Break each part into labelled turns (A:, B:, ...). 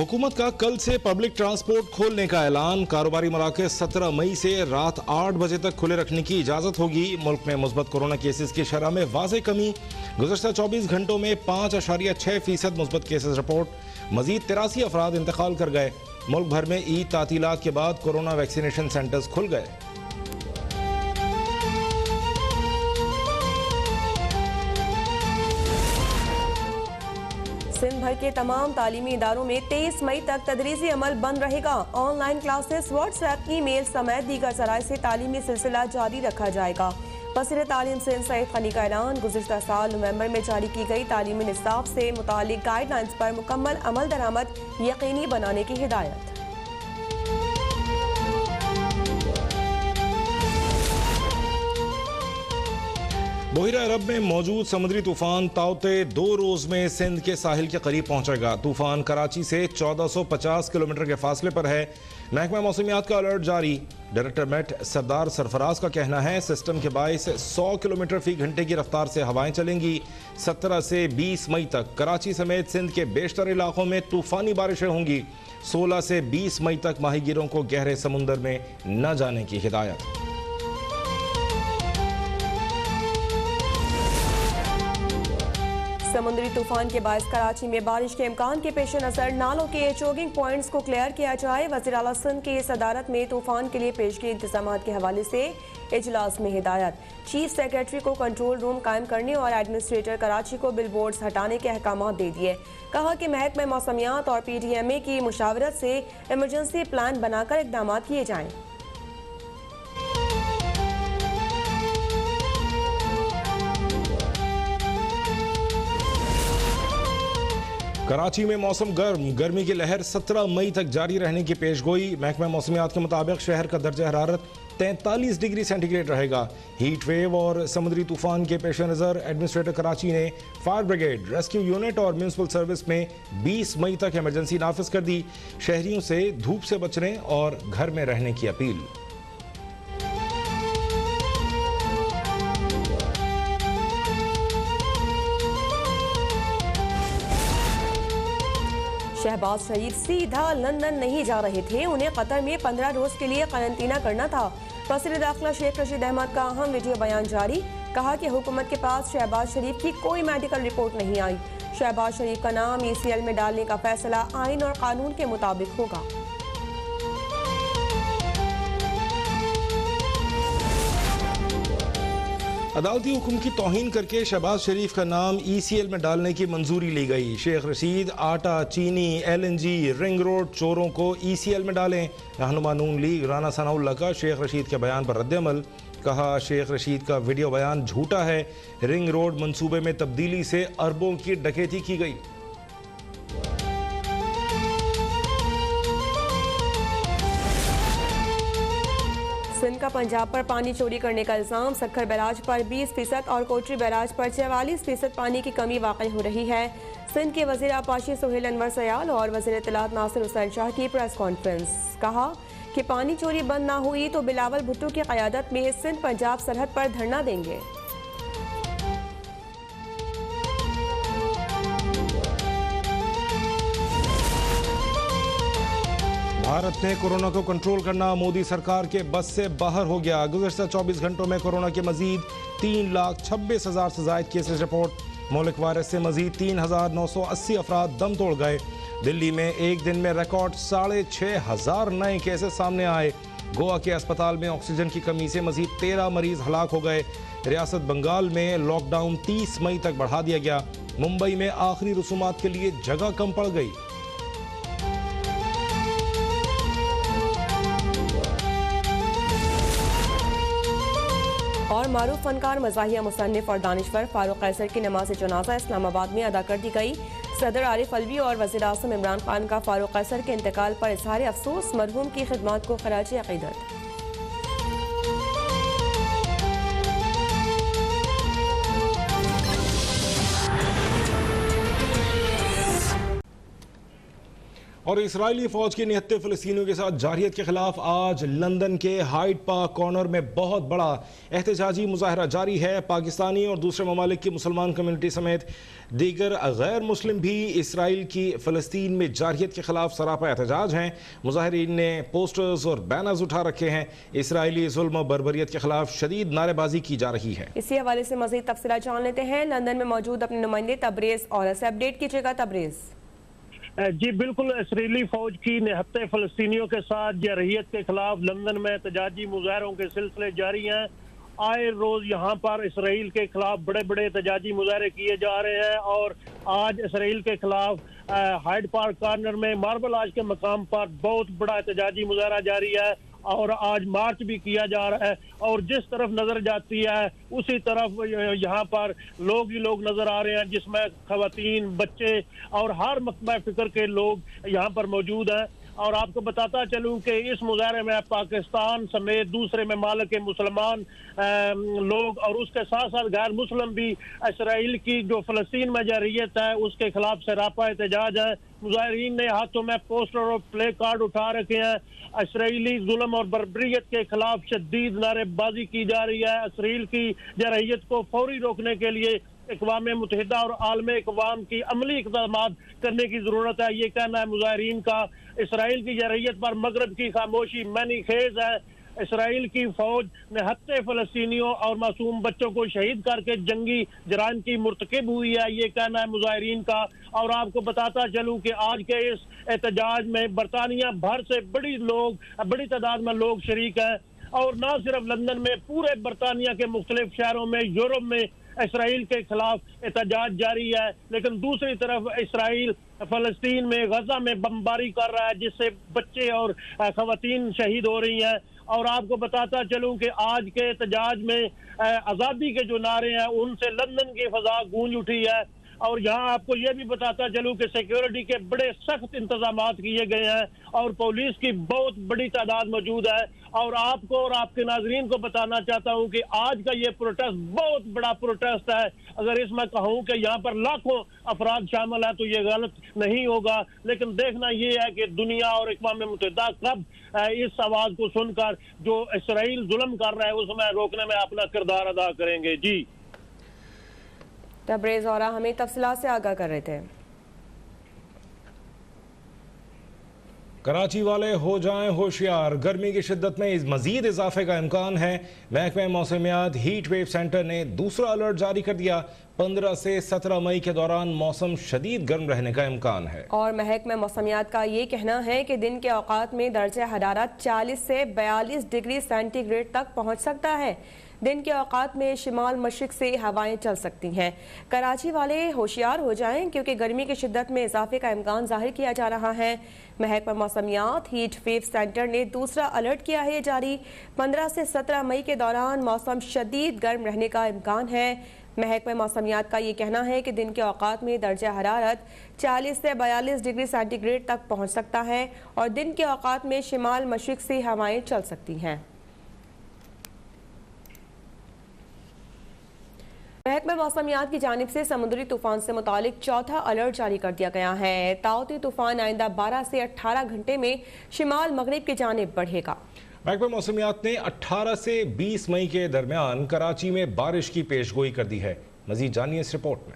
A: हुकूमत का कल से पब्लिक ट्रांसपोर्ट खोलने का ऐलान। कारोबारी मराकज़ 17 मई से रात 8 बजे तक खुले रखने की इजाज़त होगी। मुल्क में मुस्बत कोरोना केसेस की शरह में वाज़ेह कमी। गुज़श्ता 24 घंटों में 5.6% मुस्बत केसेस रिपोर्ट। मजीद 83 अफराद इंतकाल कर गए। मुल्क भर में ईद तातीलात के बाद कोरोना वैक्सीनेशन सेंटर्स खुल गए।
B: सिंध भर के तमाम तालीमी इदारों में 23 मई तक तदरीसी अमल बंद रहेगा। ऑनलाइन क्लासेस, व्हाट्सएप, ईमेल समेत दीगर जराए से तालीमी सिलसिला जारी रखा जाएगा। वज़ीर तालीम सिंध सईद खनी का ऐलान। गुज़िश्ता साल नवंबर में जारी की गई तालीमी निसाब से मुतालिक गाइडलाइंस पर मुकम्मल अमल दरामद यकीनी बनाने की हिदायत।
A: बहिरा अरब में मौजूद समुद्री तूफान ताउते 2 रोज में सिंध के साहिल के करीब पहुंचेगा। तूफान कराची से 1450 किलोमीटर के फासले पर है। महकमा मौसमियात का अलर्ट जारी। डायरेक्टर मेट सरदार सरफराज का कहना है सिस्टम के बायस 100 किलोमीटर फी घंटे की रफ्तार से हवाएं चलेंगी। 17 से 20 मई तक कराची समेत सिंध के बेशतर इलाकों में तूफानी बारिशें होंगी। 16 से 20 मई तक माहीगीरों को गहरे समुंदर में न जाने की हिदायत।
B: समुद्री तूफान के बायस कराची में बारिश के इम्कान के पेश नज़र नालों के चोगिंग पॉइंट्स को क्लियर किया जाए। वज़ीर आला सिंध की सदारत में तूफान के लिए पेशगी इंतजाम के हवाले से इजलास में हिदायत। चीफ सेक्रेटरी को कंट्रोल रूम कायम करने और एडमिनिस्ट्रेटर कराची को बिल बोर्ड्स हटाने के अहकाम दे दिए। कहा कि महकमा मौसमियात और PDMA की मुशावरत से इमरजेंसी प्लान बनाकर इकदाम किए जाएँ।
A: कराची में मौसम गर्मी की लहर 17 मई तक जारी रहने की पेशगोई। महकमा मौसमियात के मुताबिक शहर का दर्जा हरारत 43 डिग्री सेंटीग्रेड रहेगा। हीट वेव और समुद्री तूफान के पेश नज़र एडमिनिस्ट्रेटर कराची ने फायर ब्रिगेड, रेस्क्यू यूनिट और म्यूनसिपल सर्विस में 20 मई तक इमरजेंसी नाफिज कर दी। शहरियों से धूप से बचने और घर में रहने की अपील।
B: शहबाज शरीफ सीधा लंदन नहीं जा रहे थे, उन्हें कतर में 15 रोज के लिए क्वारंटीना करना था। वज़ीर दाखिला शेख रशीद अहमद का अहम वीडियो बयान जारी। कहा कि हुकूमत के पास शहबाज शरीफ की कोई मेडिकल रिपोर्ट नहीं आई। शहबाज शरीफ का नाम ECL में डालने का फैसला आइन और कानून के मुताबिक होगा।
A: अदालती हुक्म की तौहीन करके शहबाज शरीफ का नाम ECL में डालने की मंजूरी ली गई। शेख रशीद आटा, चीनी, LNG, रिंग रोड चोरों को ECL में डालें। रहनुमा नून लीग राना सनाउल्लाह का शेख रशीद के बयान पर रद्द-ए-अमल। कहा शेख रशीद का वीडियो बयान झूठा है। रिंग रोड मंसूबे में तब्दीली से अरबों की डकैती की गई।
B: सिंध का पंजाब पर पानी चोरी करने का इल्जाम। सक्खर बैराज पर 20% और कोटरी बैराज पर 44% पानी की कमी वाक़ई हो रही है। सिंध के वज़ीर आबपाशी सुहेल अनवर सयाल और वज़ीर इत्तलात नासिर हुसैन शाह की प्रेस कॉन्फ्रेंस। कहा कि पानी चोरी बंद ना हुई तो बिलावल भुट्टो की क़यादत में सिंध पंजाब सरहद पर धरना देंगे।
A: भारत ने कोरोना को कंट्रोल करना मोदी सरकार के बस से बाहर हो गया। गुज़श्ता 24 घंटों में कोरोना के मजीद 3,26,000 से ज़ायद केसेस रिपोर्ट। मुल्क वायरस से मजीद 3,980 अफराद दम तोड़ गए। दिल्ली में एक दिन में रिकॉर्ड 6,500 नए केसेस सामने आए। गोवा के अस्पताल में ऑक्सीजन की कमी से मजीद 13 मरीज हलाक हो गए। रियासत बंगाल में लॉकडाउन 30 मई तक बढ़ा दिया गया। मुंबई में आखिरी रसूमात के लिए जगह कम पड़ गई।
B: और मारूफ फनकार, मज़ाहिया मुसन्निफ और दानिश्वर फारूक कैसर की नमाज जनाजा इस्लामाबाद में अदा कर दी गई। सदर आरिफ अलवी और वज़ीर आज़म इमरान खान का फारूक कैसर के इंतकाल पर इज़हार अफसोस। मरहूम की खिदमत को खराज अक़ीदत।
A: और इजरायली फौज की निहत्ते फ़लस्तीनियों के साथ जारहियत के खिलाफ आज लंदन के हाइड पार्क कॉर्नर में बहुत बड़ा एहतजाजी मुजाहरा जारी है। पाकिस्तानी और दूसरे ममालिक की मुसलमान कम्युनिटी समेत दीगर गैर मुस्लिम भी इसराइल की फ़लस्तीन में जारहियत के खिलाफ सरापा एहतजाज हैं। मुजाहरीन ने पोस्टर्स और बैनर्स उठा रखे हैं। इसराइली जुल्म और बर्बरियत के खिलाफ शदीद नारेबाजी की जा रही है।
B: इसी हवाले से मज़ीद तफसीलात जान लेते हैं। लंदन में मौजूद अपने नुमाइंदे तबरेज़ और से अपडेट कीजिएगा। तबरेज़
C: जी बिल्कुल, इसराइली फौज की निहत्ते फ़लस्तीनियों के साथ जारहियत के खिलाफ लंदन में एहतजाजी मुजाहरों के सिलसिले जारी हैं। आए रोज यहाँ पर इसराइल के खिलाफ बड़े बड़े एहतजाजी मुजाहरे किए जा रहे हैं और आज इसराइल के खिलाफ हाइड पार्क कॉर्नर में मार्बल आर्च के मकाम पर बहुत बड़ा एहतजाजी मुजाहरा जारी है और आज मार्च भी किया जा रहा है और जिस तरफ नजर जाती है उसी तरफ यहाँ पर लोग ही लोग नजर आ रहे हैं, जिसमें खवातीन, बच्चे और हर मकतबा फिक्र के लोग यहाँ पर मौजूद हैं। और आपको बताता चलूं कि इस मुजाहरे में पाकिस्तान समेत दूसरे ममालिक के मुसलमान लोग और उसके साथ साथ गैर मुस्लिम भी इसराइल की जो फ़लस्तीन में जारहियत है उसके खिलाफ सरापा एहतजाज है। मुजाहिरीन ने हाथों में पोस्टर और प्ले कार्ड उठा रखे हैं। इसराइली जुल्म और बर्बरियत के खिलाफ शदीद नारेबाजी की जा रही है। इसराइल की जारहियत को फौरी रोकने के लिए अक़वाम मुत्तहिदा और आलमी अक़वाम की अमली इक़दामात करने की ज़रूरत है, ये कहना है मुजाहिरीन का। इसराइल की जारहियत पर मगरब की खामोशी मैनी खेज है। इसराइल की फौज निहत्ते फ़लस्तीनियों और मासूम बच्चों को शहीद करके जंगी जराइम की मुर्तकिब हुई है, ये कहना है मुजाहिरीन का। और आपको बताता चलूं कि आज के इस एहतजाज में बरतानिया भर से बड़ी तादाद में लोग शरीक हैं और न सिर्फ लंदन में, पूरे बरतानिया के मुख्तलिफ शहरों में, यूरोप में इसराइल के खिलाफ एहतजाज जारी है। लेकिन दूसरी तरफ इसराइल फ़लस्तीन में गजा में बमबारी कर रहा है जिससे बच्चे और खवातीन शहीद हो रही हैं। और आपको बताता चलूं कि आज के एहतजाज में आज़ादी के जो नारे हैं उनसे लंदन की फ़ज़ा गूंज उठी है। और यहाँ आपको ये भी बताता चलूं कि सिक्योरिटी के बड़े सख्त इंतजामात किए गए हैं और पुलिस की बहुत बड़ी तादाद मौजूद है। और आपको और आपके नाजरीन को बताना चाहता हूँ कि आज का ये प्रोटेस्ट बहुत बड़ा प्रोटेस्ट है। अगर इसमें कहूँ कि यहाँ पर लाखों अफराद शामिल है तो ये गलत नहीं होगा, लेकिन देखना ये है कि दुनिया और अक़वाम मुत्तहिदा कब इस आवाज़ को सुनकर जो इसराइल जुल्म कर रहा है उसमें रोकने में अपना किरदार अदा करेंगे। जी
B: तबरेज़ और हमें तफसीलात से आगाह कर रहे थे।
A: कराची वाले हो जाएं होशियार, गर्मी की शिद्दत में मजीद इजाफे का इम्कान है। महकमे मौसमियात हीट वेव सेंटर ने दूसरा अलर्ट जारी कर दिया। 15 से 17 मई के दौरान मौसम शदीद गर्म रहने का इम्कान है। और
B: महकमे मौसमियात का ये कहना है कि दिन के औकात में दर्जा हरारत 40 से 42 डिग्री सेंटीग्रेड तक पहुँच सकता है। दिन के औकात में शिमाल मशरिक से हवाएं चल सकती हैं। कराची वाले होशियार हो जाएं क्योंकि गर्मी की शिद्दत में इजाफे का इम्कान जाहिर किया जा रहा है। महकमा मौसमियात हीट वेव सेंटर ने दूसरा अलर्ट किया है जारी। 15 से 17 मई के दौरान मौसम शदीद गर्म रहने का इम्कान है। महकमा मौसमियात का ये कहना है कि दिन के औकात में दर्जा हरारत 40 से 42 डिग्री सेंटीग्रेड तक पहुँच सकता है और दिन के औकात में शिमाल मशरिक से हवाएं चल सकती हैं। महकमा मौसमियात की जानिब से समुद्री तूफान से मुतालिक चौथा अलर्ट जारी कर दिया गया है। ताउती तूफान आइंदा 12 से 18 घंटे में शिमाल मगरिब की जानिब बढ़ेगा।
A: महकमा मौसमियात ने 18 से 20 मई के दरमियान कराची में बारिश की पेशगोई कर दी है। मजीद जानिए इस रिपोर्ट में।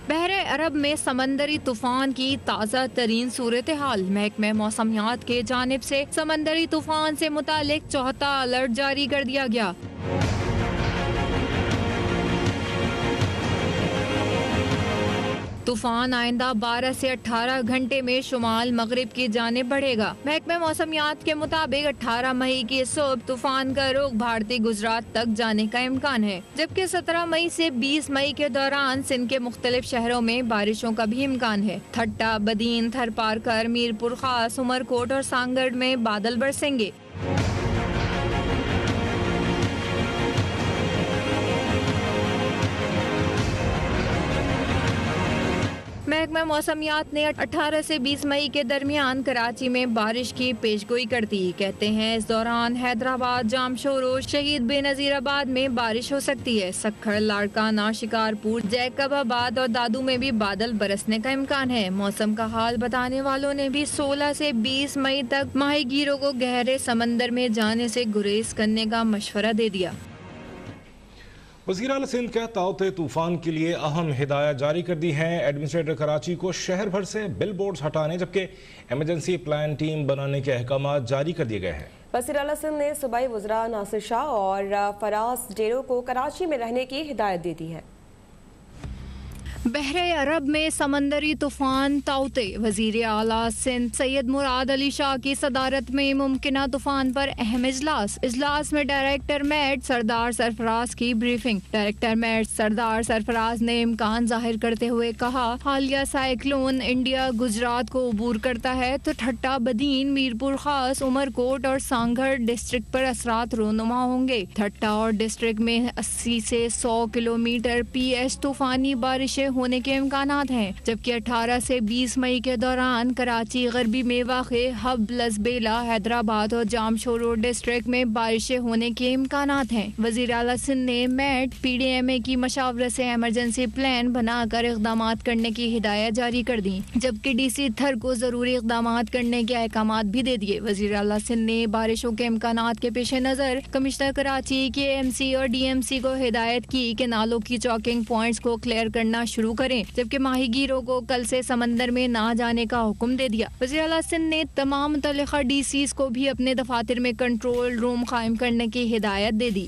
D: बहरे अरब में समंदरी तूफान की ताज़ा तरीन सूरत हाल। महकमे मौसमियात के जानिब से समंदरी तूफान से मुतालिक चौथा अलर्ट जारी कर दिया गया। तूफान आइंदा 12 से 18 घंटे में शुमाल मगरिब की जानिब बढ़ेगा। महकमे मौसमियात के मुताबिक 18 मई की सुबह तूफान का रुख भारतीय गुजरात तक जाने का इम्कान है, जबकि 17 मई से 20 मई के दौरान सिंध के मुख्तलिफ शहरों में बारिशों का भी इम्कान है। ठट्टा, बदीन, थरपारकर, मीरपुर खास, उमरकोट और सांगड़ में बादल बरसेंगे। महकमा मौसमियात ने 18 से 20 मई के दरमियान कराची में बारिश की पेशगोई कर दी। कहते हैं इस दौरान हैदराबाद, जामशोरो, शहीद बेनजीराबाद में बारिश हो सकती है। सक्खर, लाड़काना, शिकारपुर, जैकबाबाद और दादू में भी बादल बरसने का इम्कान है। मौसम का हाल बताने वालों ने भी 16 से 20 मई तक माहीगीरों को गहरे समंदर में जाने से गुरेज करने का मशवरा दे दिया।
A: वज़ीर आला सिंध का ताउते तूफान के लिए अहम हिदायत जारी कर दी हैं। एडमिनिस्ट्रेटर कराची को शहर भर से बिल बोर्ड्स हटाने जबकि इमरजेंसी प्लान टीम बनाने के अहकाम जारी कर दिए गए हैं।
B: वज़ीर आला सिंध ने सूबाई वज़रा नासिर शाह और फराज डेरो को कराची में रहने की हिदायत दे दी है।
D: बहरे अरब में समंदरी तूफान ताउते। वज़ीर आला सिंध सैयद मुराद अली शाह की सदारत में मुमकिना तूफान पर अहम इजलास में डायरेक्टर मैट सरदार सरफराज की ब्रीफिंग। डायरेक्टर मैट सरदार सरफराज ने इम्कान जाहिर करते हुए कहा, हालिया साइक्लोन इंडिया गुजरात को अबूर करता है तो ठट्टा, बदीन, मीरपुर खास, उमरकोट और सांगढ़ डिस्ट्रिक्ट पर असरात रोनुमा होंगे। ठट्टा और डिस्ट्रिक्ट में 80 से 100 किलोमीटर PH तूफानी बारिशें होने के इम्कानात हैं, जबकि 18 से 20 मई के दौरान कराची गरबी में वाक़े हब, लसबेला, हैदराबाद और जामशोरो डिस्ट्रिक्ट में बारिशें होने के इम्कानात हैं। वज़ीर आला सिंध ने मैट PDMA की मशावरत से इमरजेंसी प्लान बनाकर इक़दाम करने की हिदायत जारी कर दी, जबकि DC थर को ज़रूरी इक़दाम करने के अहकाम भी दे दिए। वज़ीर आला सिंध ने बारिशों के इम्कानात के पेश नज़र कमिश्नर कराची के MC और DMC को हिदायत की कि नालों की चौकिंग पॉइंट्स को क्लियर करना शुरू करें, जबकि माहीगीरों को कल से समंदर में ना जाने का हुक्म दे दिया। वज़ीर आला सिंध ने तमाम मुतल्लिक़ा DCs को भी अपने दफातर में कंट्रोल रूम कायम करने की हिदायत दे दी।